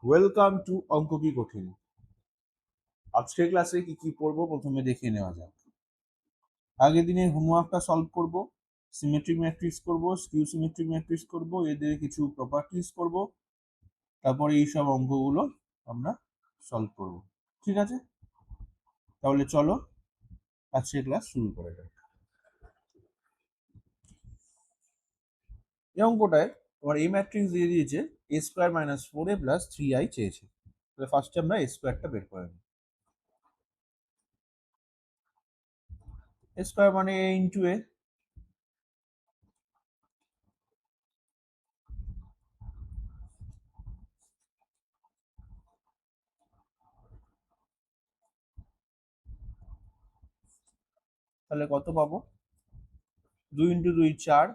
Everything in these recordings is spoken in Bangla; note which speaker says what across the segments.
Speaker 1: ওয়েলকাম টু অঙ্ক কি কঠিন। আজকের ক্লাসে কি কি পড়বো প্রথমে দেখে নেওয়া যাক। আগের দিনের হোমওয়ার্কটা সলভ করব, সিমেট্রিক ম্যাট্রিক্স করব, স্কিউ সিমেট্রিক ম্যাট্রিক্স করব, এদের কিছু প্রপার্টিজ করব, তারপরে এই সব অঙ্কগুলো আমরা সলভ করব। ঠিক আছে, তাহলে চলো আজকের ক্লাস শুরু করা যাক। এই অঙ্কটায় তোমার এই ম্যাট্রিক্স দিয়ে দিয়েছে এ square minus 4a plus 3i চেয়েছে। তাহলে ফার্স্টে আমরা এ স্কোয়ারটা বের করে নিই। এ স্কোয়ার মানে এ ইন্টু এ, তাহলে কত পাবো? 2 ইন্টু 2 4,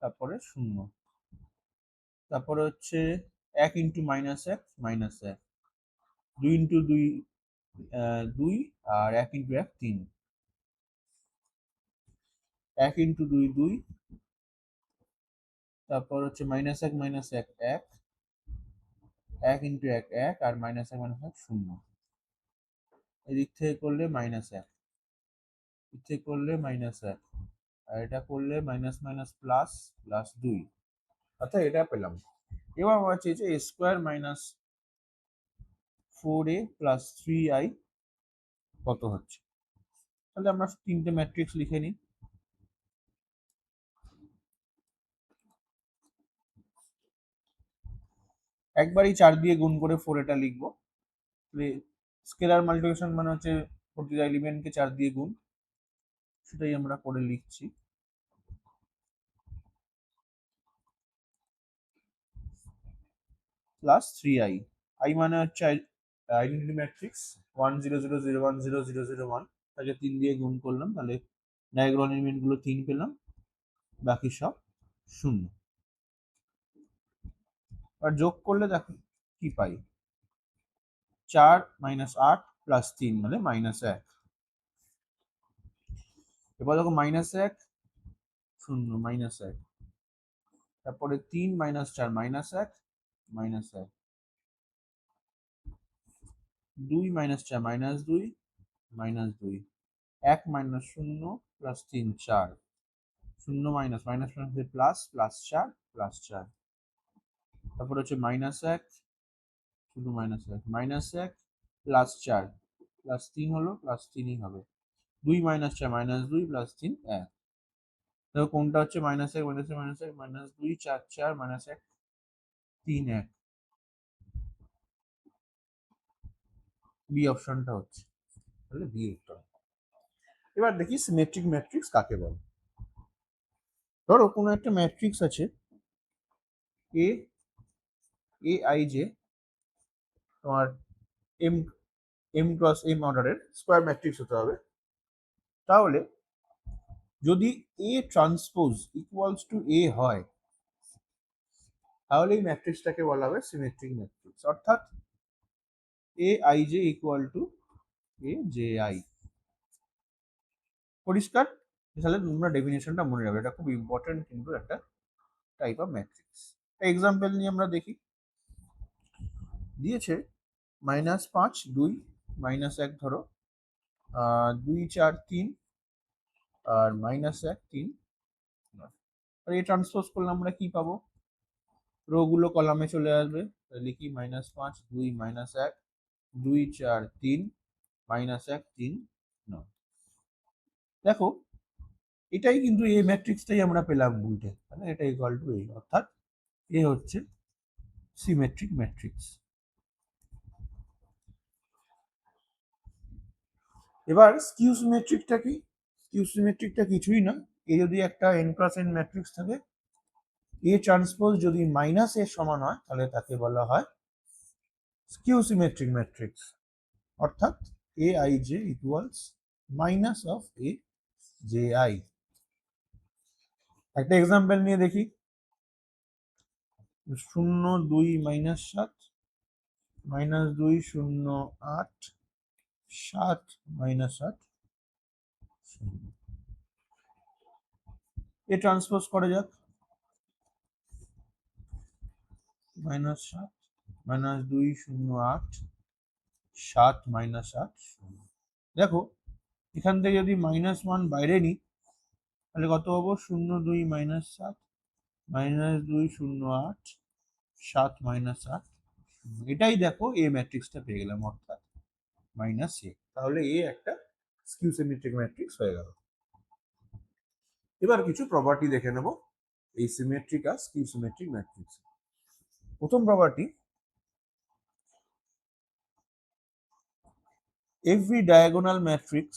Speaker 1: তারপরে 0, তারপরে হচ্ছে 1 ইন্টু -1 2 ইন্টু 2 2, আর 1 ইন্টু 1 3, 1 ইন্টু 2 2, তারপর হচ্ছে -1 -1 1, 1 ইন্টু 1 1, আর -1 -1 0। এদিক থেকে করলে -1, এদিক থেকে করলে -1, আর এটা করলে মাইনাস মাইনাস প্লাস প্লাস 2, অর্থাৎ এটা পেলাম। এবার আমরা চেয়েছে a square minus 4a plus 3i কত হচ্ছে। তাহলে আমরা তিনটে ম্যাট্রিক্স লিখে নিই। একবারই 4 দিয়ে গুণ করে 4 এটা লিখবো। স্কেলার মাল্টিপ্লিকেশন মানে হচ্ছে প্রতিটা এলিমেন্টকে 4 দিয়ে গুণ, সেটাই আমরা করে লিখছি। প্লাস 3i, i মানে হচ্ছে আইডেন্টিটি ম্যাট্রিক্স 1 0 0 0 1 0 0 0 1, তাকে 3 দিয়ে গুণ করলাম, তাহলে ডায়াগোনাল এলিমেন্ট গুলো 3 পেলাম, বাকি সব 0। আর যোগ করলে দেখো কি পাই, 4 - 8 প্লাস 3 মানে -1। এবার দেখো -1 0 -1, তারপরে 3 - 4 -1 -1, 2 - 4 -2 -2, 1 - 0 plus 3 4, 0 minus minus plus plus 4 plus 4, তারপর হচ্ছে -1 শুধু -1 প্লাস 4 প্লাস 3 হলো, প্লাস 3ই হবে, 2 - 4 -2 প্লাস 3 1। দেখো কোনটা হচ্ছে -1 -1 -2 4 4 -1 3 1, বি অপশনটা হচ্ছে, তাহলে বি উত্তর। এবার দেখি সিমেট্রিক ম্যাট্রিক্স কাকে বলে। ধরো কোনো একটা ম্যাট্রিক্স আছে এ, এ আই জে, তোমার এম এম ক্রস এম অর্ডারের স্কোয়ার ম্যাট্রিক্স হতে হবে। তাহলে যদি এ ট্রান্সপোজ ইকুয়ালস টু এ হয়, তাহলে এই ম্যাট্রিক্সটাকে বলা হবে সিমেট্রিক ম্যাট্রিক্স, অর্থাৎ এ I J equal to A J I. পরিষ্কার? তাহলে তোমরা ডেফিনেশনটা মনে রাখবে, এটা খুব ইম্পর্টেন্ট কিন্তু একটা টাইপ অফ ম্যাট্রিক্স। এক্সাম্পল নিয়ে আমরা দেখি। দিয়েছে -5 2 -1 ধরো, 2 4 3, আর -1 3। আর এই ট্রান্সপোজ করলে আমরা কি পাবো? রো গুলো কলামে চলে আসবে, লিখি -5 2 -1 2 4 3 -1 3 9। দেখো এটাই কিন্তু এই ম্যাট্রিক্সটাই আমরা পেলাম উল্টে, মানে এটা ইকুয়াল টু এই, অর্থাৎ এ হচ্ছে সিমেট্রিক ম্যাট্রিক্স। এবার স্কিউ সিমেট্রিকটা কি? স্কিউ সিমেট্রিকটা কিছুই না, এ যদি একটা n ক্রস n ম্যাট্রিক্স থাকে, এ ট্রান্সপোজ যদি মাইনাস এর সমান হয়, তাহলে তাকে বলা হয় স্কিউ সিমেট্রিক ম্যাট্রিক্স, অর্থাৎ এ I J equals minus of A J I. একটা এক্সাম্পল নিয়ে দেখি। 0 2 -7 -2 0 8 7 -8 0। এ ট্রান্সপোজ করা যাক, -7 -2 0 8 7 -8 0। দেখো এখান থেকে যদি -1 বাইরে নিই তাহলে কত পাবো? 0 2 -7 -2 0 8 7 -8। এটাই দেখো এ ম্যাট্রিক্সটা পেয়ে গেলাম, অর্থাৎ -a। তাহলে এ একটা স্কিউ সিমেট্রিক ম্যাট্রিক্স হয়ে গেল। এবার কিছু প্রপার্টি দেখে নেব এই সিমেট্রিক আর স্কিউ সিমেট্রিক ম্যাট্রিক্স। প্রথম property, every diagonal matrix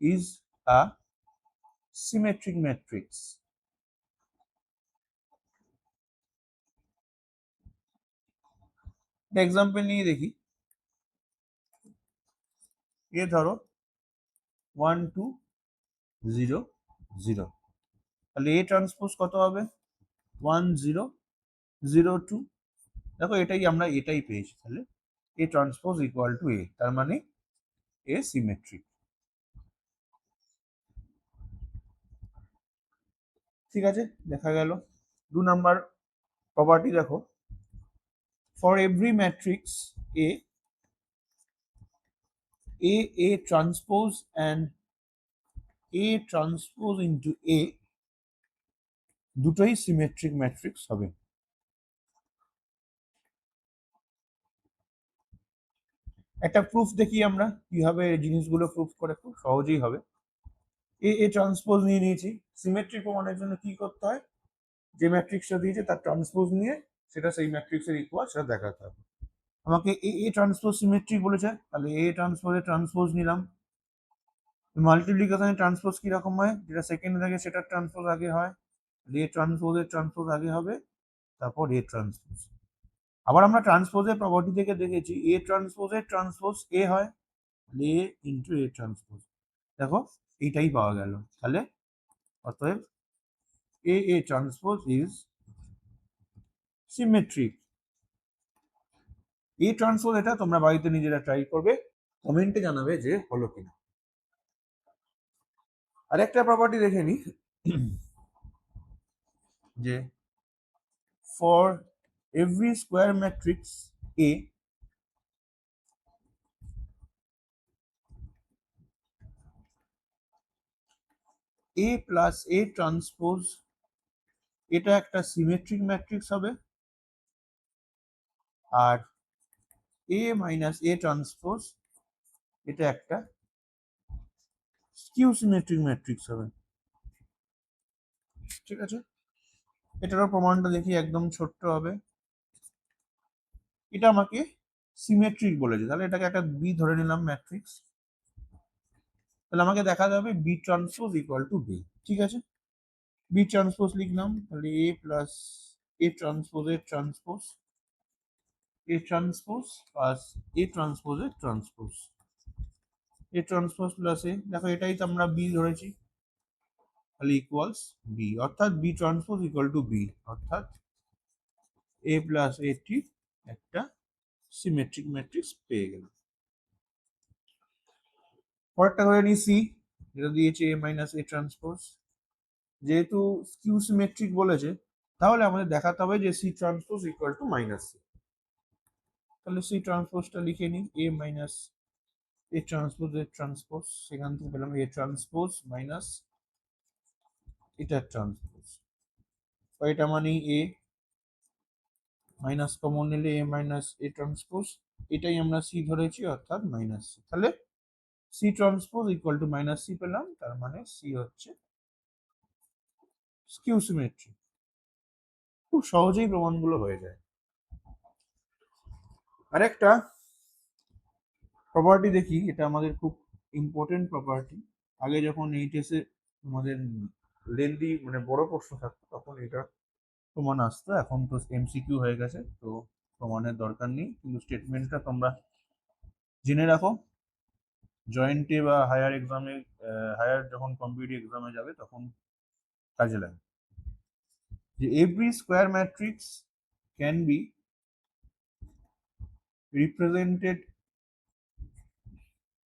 Speaker 1: is a symmetric matrix। Example নিয়ে দেখি। এ ধরো 1 2 0 0, তাহলে এ ট্রান্সপোজ কত হবে? 1 0 0 2। দেখো এটাই পেয়েছি, তাহলে এ ট্রান্সপোজ ইকুয়াল টু এ, তার মানে এ সিমেট্রিক। ঠিক আছে, দেখা গেল। 2 নাম্বার প্রপার্টি দেখো, for every matrix A a transpose and a transpose into a দুটোই সিমেট্রিক ম্যাট্রিক্স হবে। একটা প্রুফ দেখি আমরা কিভাবে জিনিসগুলো প্রুফ করে, খুব সহজেই হবে। এ ট্রান্সপোজ নিয়ে নিয়েছি। সিমেট্রিক প্রমাণের জন্য কি করতে হয়? যে ম্যাট্রিক্সটা দিয়েছে তার ট্রান্সপোজ নিয়ে সেটা সেই ম্যাট্রিক্সের ইকুয়াল সেটা দেখাতে হবে। আমাকে এ ট্রান্সপোজ সিমেট্রিক বলেছে, তাহলে এ ট্রান্সপোজ নিলাম। মাল্টিপ্লিকেশনে ট্রান্সপোজ কিরকম হয়? যেটা সেকেন্ডে থাকে সেটার ট্রান্সপোজ আগে হয়, এ ট্রান্সপোজ আগে হবে, তারপর এ ট্রান্সপোজ। আবার আমরা ট্রান্সপোজের প্রপার্টি থেকে দেখেছি এ ট্রান্সপোজ এ হয়, এ ইন্টু এ ট্রান্সপোজ। দেখো এইটাই পাওয়া গেল, তাহলে অতএব এ transpose is symmetric. A transpose, এটা তোমরা বাড়িতে নিজেরা ট্রাই করবে, কমেন্টে জানাবে যে হলো কিনা। আরেকটা প্রপার্টি দেখে নি, যে for every square matrix A A plus A transpose এটা একটা সিমেট্রিক ম্যাট্রিক্স হবে, আর এ মাইনাস এ ট্রান্সপোজ এটা একটা স্কিউ সিমেট্রিক ম্যাট্রিক্স হবে। ঠিক আছে, এটারও প্রমাণটা দেখি, একদম ছোট্ট হবে। এটা আমাকে সিমেট্রিক বলেছে, তাহলে এটাকে একটা বি ধরে নিলাম ম্যাট্রিক্স। তাহলে আমাকে দেখাতে হবে B transpose equal to B. ঠিক আছে, বি ট্রান্সপোজ লিখলাম, তাহলে এ প্লাস এ ট্রান্সপোজের transpose A transpose plus A ট্রান্সপোজের transpose A transpose plus A. দেখো এটাই তো আমরা বি ধরেছি, তাহলে ইকুয়ালস বি, অর্থাৎ B transpose equal to B, অর্থাৎ এ প্লাস এটি একটা সিমেট্রিক ম্যাট্রিক্স পেয়ে গেল। পরেরটা ধরে নি সি, যেটা দিয়েছে এ মাইনাস এ ট্রান্সপোজ। যেহেতু স্কিউ সিমেট্রিক বলেছে, তাহলে আমাদের দেখাতে হবে যে C transpose equal to minus C. তাহলে সি ট্রান্সপোজটা লিখে নিই, এ মাইনাস এ ট্রান্সপোজ এর ট্রান্সপোজ, সেখান থেকে পেলাম এ ট্রান্সপোজ মাইনাস এটা ট্রান্সপোজ। এটা মানে এ মাইনাস কমন নিলে এ মাইনাস এ ট্রান্সপোজ, এটাই আমরা সি ধরেছি, অর্থাৎ মাইনাস সি। তাহলে C transpose equal to minus C পেলাম, তার মানে সি হচ্ছে স্কিউ সিমেট্রি। খুব সহজেই প্রমাণগুলো হয়ে যায়। আরেকটা প্রপার্টি দেখি, এটা আমাদের খুব ইম্পর্টেন্ট প্রপার্টি। আগে যখন এইচএসে আমাদের লেন্দি মানে বড় প্রশ্ন থাকতো তখন এটা প্রমাণ আসতো, এখন তো এমসিকিউ হয়ে গেছে, তো প্রমাণের দরকার নেই, কিন্তু স্টেটমেন্টটা তোমরা জেনে রাখো। জয়েন্টে বা হায়ার এক্সামে, হায়ার যখন কম্পিটিটিভ এক্সামে যাবে তখন কাজে লাগে। যে every square matrix can be represented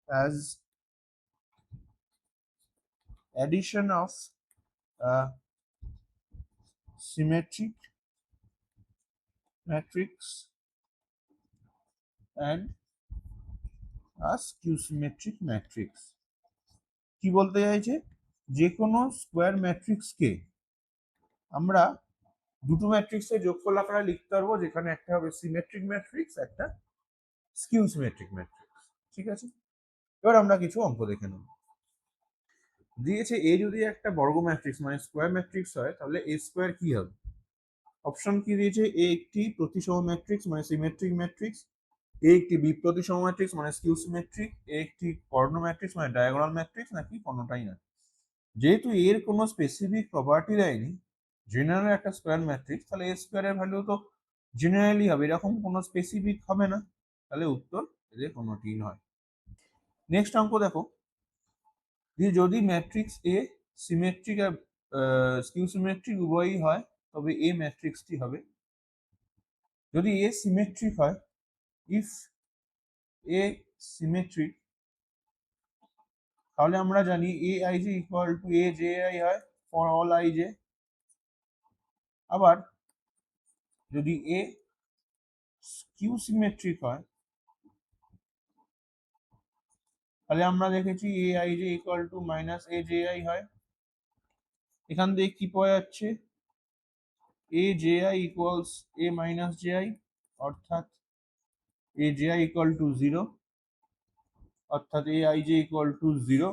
Speaker 1: as addition of a symmetric matrix and a skew symmetric matrix। কি বলতে চাইছে, যে কোনো স্কোয়ার ম্যাট্রিক্সকে আমরা দুটো ম্যাট্রিক্সের যোগফল আকারে লিখতে পারবো, যেখানে একটা হবে সিমেট্রিক ম্যাট্রিক্স, একটা স্কিউ সিমেট্রিক ম্যাট্রিক্স। ঠিক আছে, এবার আমরা কিছু অঙ্ক দেখে নেব। দিয়েছে এ যদি একটা বর্গ ম্যাট্রিক্স মানে স্কোয়ার ম্যাট্রিক্স হয়, তাহলে এ স্কোয়ার কি হবে? অপশন কি দিয়েছে, এ একটি প্রতিসম ম্যাট্রিক্স মানে সিমেট্রিক ম্যাট্রিক্স, এ একটি বিপ্রতিসম ম্যাট্রিক্স মানে স্কিউ সিমেট্রিক, এ একটি কর্ণ ম্যাট্রিক্স মানে ডায়াগোনাল ম্যাট্রিক্স, নাকি কোনোটাই না। যেহেতু এর কোনো স্পেসিফিক প্রপার্টি দেয়নি, জেনারেল একটা স্কোয়ার ম্যাট্রিক্স, তাহলে এ স্কোয়ারের ভ্যালু তো জেনারেলি হবে, এরকম কোনো স্পেসিফিক হবে না, তাহলে উত্তর এদের কোনোটি নয়। নেক্সট অঙ্ক দেখো, যে যদি ম্যাট্রিক্স এ সিমেট্রিক আর স্কিউ সিমেট্রিক উভয়ই হয়, তবে এ ম্যাট্রিক্সটি হবে। যদি এ সিমেট্রিক হয়, ইফ এ সিমেট্রিক, তাহলে আমরা জানি এ I J equal to A J I হয় ফর অল আই জে। আবার যদি এ স্কিউ সিমেট্রিক হয়, তাহলে আমরা দেখেছি এ I J equal to minus A J I হয়। এখান থেকে কি পাওয়া যাচ্ছে, A J I equals A minus J I, অর্থাৎ A J I equal to 0, অর্থাৎ এ I J equal to 0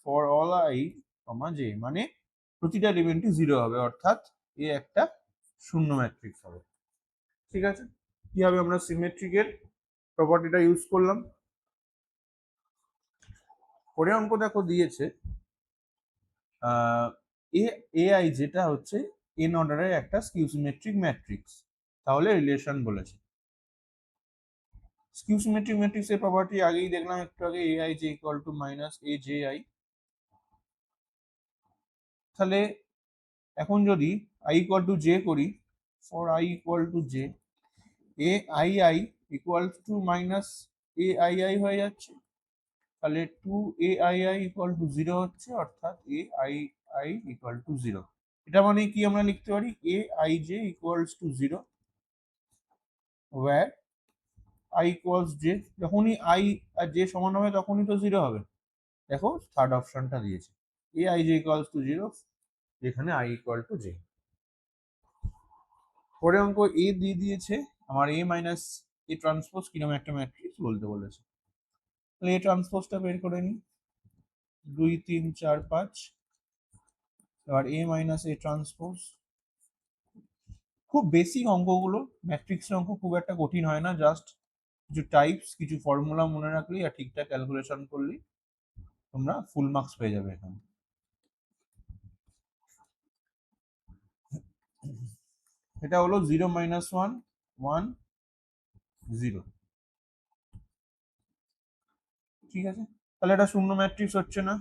Speaker 1: for all I comma J, মানে প্রতিটা এলিমেন্টই 0 হবে, অর্থাৎ এ একটা শূন্য ম্যাট্রিক্স হবে। ঠিক আছে, কিভাবে আমরা সিমেট্রিকের প্রপার্টিটা ইউজ করলাম। পরে অঙ্ক দেখো দিয়েছে এ এআই যেটা হচ্ছে এন অর্ডারের একটা স্কিউ সিমেট্রিক ম্যাট্রিক্স, তাহলে রিলেশন বলেছে। স্কিউ সিমেট্রিক ম্যাট্রিক্সের প্রপার্টি আগেই দেখলাম একটু আগে, এ I J equal to minus A J I. তাহলে এখন যদি আই ইকুয়াল টু জে করি, for I equal to J, A I I equal to minus A I I হয়ে যাচ্ছে, তাহলে 2ai ইকুয়াল টু 0 হচ্ছে, অর্থাৎ A I I equal to 0। এটা মানে কি আমরা লিখতে পারি, এ I J equals to 0 where I equals J. যখনই আই আর জে সমান হবে তখনই তো 0 হবে। দেখো থার্ড অপশনটা দিয়েছে, এ আই জে ইকুয়ালস টু 0, যেখানে আই ইকুয়াল টু জে। পরে অঙ্ক এ দিয়ে দিয়েছে আমার এ মাইনাস এ ট্রান্সপোজ কিরকম একটা ম্যাট্রিক্স বলতে বলেছে। তাহলে এ ট্রান্সপোজটা বের করে নিই, 2 3 4 5। এবার এ মাইনাস এ ট্রান্সপোজ, খুব বেসিক অঙ্কগুলো, ম্যাট্রিক্সের অঙ্ক খুব একটা কঠিন হয় না, জাস্ট কিছু টাইপস কিছু ফর্মুলা মনে রাখলেই আর ঠিকঠাক ক্যালকুলেশন করলেই তোমরা ফুল মার্কস পেয়ে যাবে এখানে। এটা হলো 0 মাইনাস 1 1 0। ঠিক আছে, তাহলে এটা শূন্য ম্যাট্রিক্স হচ্ছে না,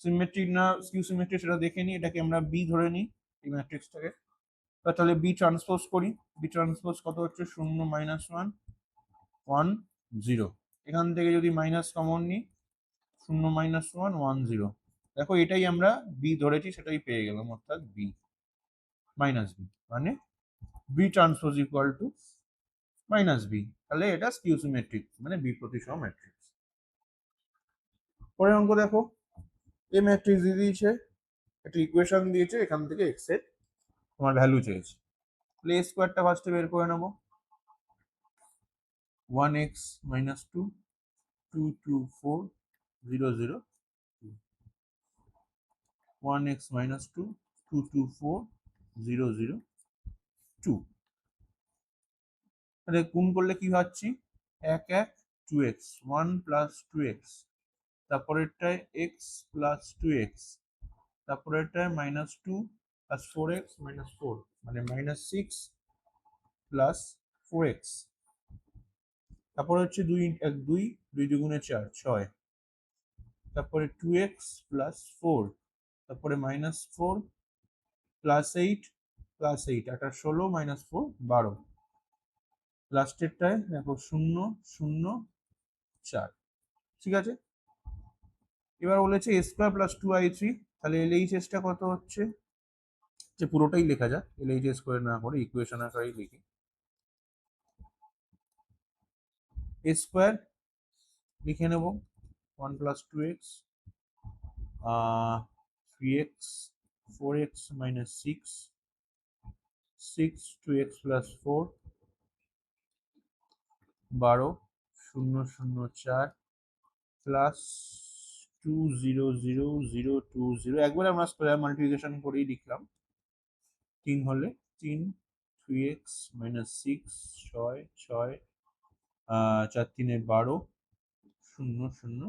Speaker 1: সিমেট্রিক না স্কিউ সিমেট্রিক সেটা দেখে নিই, এটাকে আমরা বি ধরে নিই এই ম্যাট্রিক্সটাকে। তাহলে বি ট্রান্সপোজ করি, বি ট্রান্সপোজ কত হচ্ছে, 0 মাইনাস 1 1 0। এখান থেকে যদি মাইনাস কমন নিই, 0 মাইনাস 1 1 0, দেখো এটাই আমরা বি ধরেছি সেটাই পেয়ে গেলাম, অর্থাৎ বি মাইনাস বি, মানে B transpose equal to minus B. তাহলে এটা স্কিউ সিমেট্রিক মানে বি প্রতিসম ম্যাট্রিক্স। পরের অঙ্ক দেখো, এ ম্যাট্রিক্স দিয়ে দিয়েছে, একটা ইকুয়েশন দিয়েছে, এখান থেকে এক্স এর তোমার ভ্যালু চেয়েছে। তাহলে এ স্কোয়ারটা ফার্স্টে বের করে নেবো, 1x minus 2 2 2 4 0 0 1x minus 2 2 2 4 0 0 2। তাহলে গুণ করলে কি পাচ্ছি, 1 1 2x 1 প্লাস 2x, তারপরেরটায় x প্লাস 2x, তারপরেরটায় মাইনাস 2 প্লাস 4x মাইনাস 4, মানে মাইনাস 6 প্লাস 4x, তারপরে হচ্ছে 2 1 2 2 দুগুণে 4 6, তারপরে 2x প্লাস 4, তারপরে মাইনাস 4 প্লাস 8 প্লাস 8 আটা 16 মাইনাস 4 12, লাস্টেরটায় দেখো 0 0 4। ঠিক আছে, এবার বলেছে এ স্কোয়ার প্লাস 2i3, তাহলে এলএইচএসটা কত হচ্ছে, যে পুরোটাই লেখা যাক, এলএইচএস করে না করে ইকুয়েশন আকারেই লিখি। এ স্কোয়ার লিখে নেব 1 + 2x 3x 4x - 6 6 2x + 4 12 0 0 4 plus 2 0 0 0 2 0। একবার আমরা স্কোয়ার মাল্টিপ্লিকেশন করেই লিখলাম। 3 হলে 3 3x - 6 6 6 4 3 12 0 0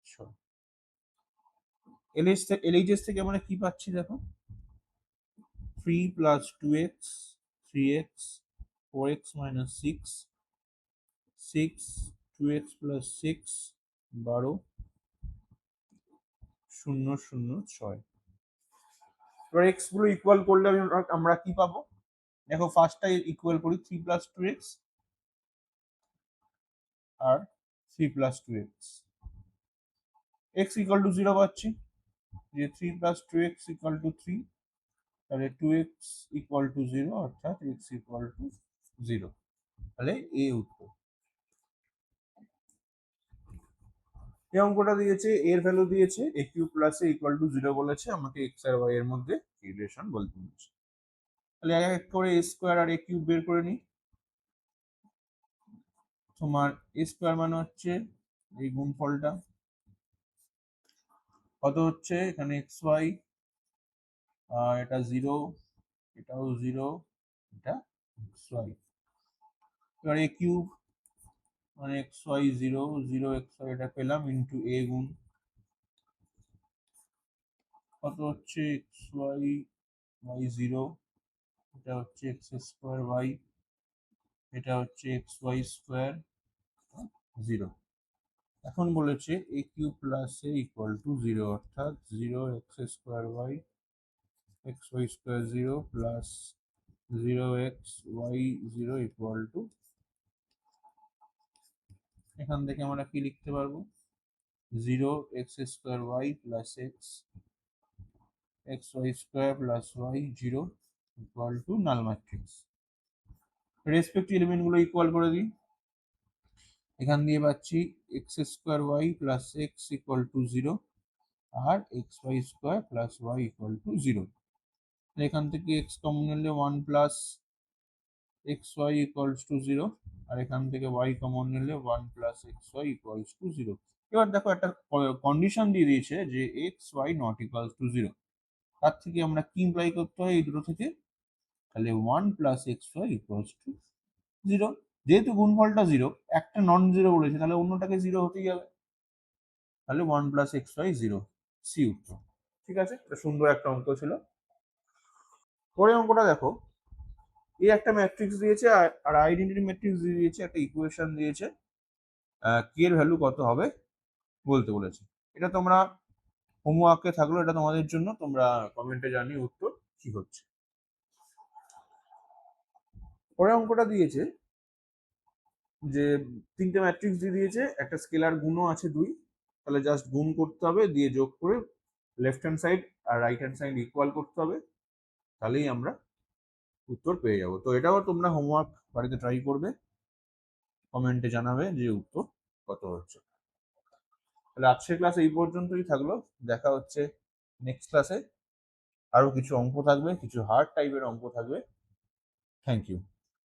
Speaker 1: 6। এলএইচএস থেকে আমরা কি পাচ্ছি দেখো, 3 + 2x 3x 4x - 6 6 2x + 6 12 0 0 6। এবার এক্স গুলো ইকুয়াল করলে আমরা কি পাবো দেখো, ফার্স্টটা ইকুয়াল করি 3 + 2x আর 3 + 2x, x = 0 পাচ্ছি, যে 3 + 2x = 3, তাহলে 2x = 0 অর্থাৎ x = 0। তাহলে এ উত্তর। এই অঙ্কটা দিয়েছে, এর ভ্যালু দিয়েছে a³ + a = 0 বলেছে, আমাকে x আর y এর মধ্যে রিলেশন বলতে বলেছে। তাহলে এক এক করে a স্কোয়ার আর a³ বের করে নিই। তোমার a স্কোয়ার মানে হচ্ছে এই গুণফলটা, কত হচ্ছে এখানে xy, এটা 0, এটাও 0, এটা xy। এবার a³ মানে xy 0 0 xy, এটা পেলাম ইন্টু a গুণ কত হচ্ছে xy y 0, এটা হচ্ছে x² y, এটা হচ্ছে xy² 0। এখন বলেছে a³ + a = 0 অর্থাৎ 0 x² y xy² 0 plus 0 x y 0 = এখান থেকে আমরা কি লিখতে পারবো, 0 x² y plus x xy² plus y 0 = নাল ম্যাট্রিক্স। রেসপেক্টিভ এলিমেন্ট গুলো ইকুয়াল করে দিই। এখান দিয়ে পাচ্ছি x² y প্লাস x = 0 আর xy² প্লাস y = 0। এখান থেকে x কমন নিলে 1 প্লাস xy = 0, আর এখান থেকে y কমন নিলে 1 প্লাস xy = 0। এবার দেখো একটা কন্ডিশন দিয়ে দিয়েছে যে xy ≠ 0, তার থেকে আমরা কি ইমপ্লাই করতে হয় এই দুটো থেকে, তাহলে 1 প্লাস xy = 0। যেহেতু গুণফলটা 0, একটা নন 0 বলেছে, তাহলে অন্যটাকে 0 হতেই যাবে, তাহলে 1 প্লাস xy 0, সি উত্তর। ঠিক আছে, এটা সুন্দর একটা অঙ্ক ছিল। পরের অঙ্কটা দেখো, এই একটা ম্যাট্রিক্স দিয়েছে আর আইডেন্টিটি ম্যাট্রিক্স দিয়ে দিয়েছে, একটা ইকুয়েশন দিয়েছে, কে এর ভ্যালু কত হবে বলতে বলেছে। এটা তোমরা হোমওয়ার্কে থাকলো, এটা তোমাদের জন্য, তোমরা কমেন্টে জানিয়ে উত্তর কি হচ্ছে। পরের অঙ্কটা দিয়েছে যে তিনটে ম্যাট্রিক্স দিয়ে দিয়েছে, একটা স্কেলার গুণও আছে 2, তাহলে জাস্ট গুণ করতে হবে, দিয়ে যোগ করে লেফট হ্যান্ড সাইড আর রাইট হ্যান্ড সাইড ইকুয়াল করতে হবে, তাহলেই আমরা উত্তর পেয়ে যাব। তো এটাও তোমরা হোমওয়ার্ক বাড়িতে ট্রাই করবে, কমেন্টে জানাবে যে উত্তর কত হচ্ছে। তাহলে আজকের ক্লাস এই পর্যন্তই থাকলো, দেখা হচ্ছে নেক্সট ক্লাসে। আরো কিছু অঙ্ক থাকবে, কিছু হার্ড টাইপের অঙ্ক থাকবে। Thank you.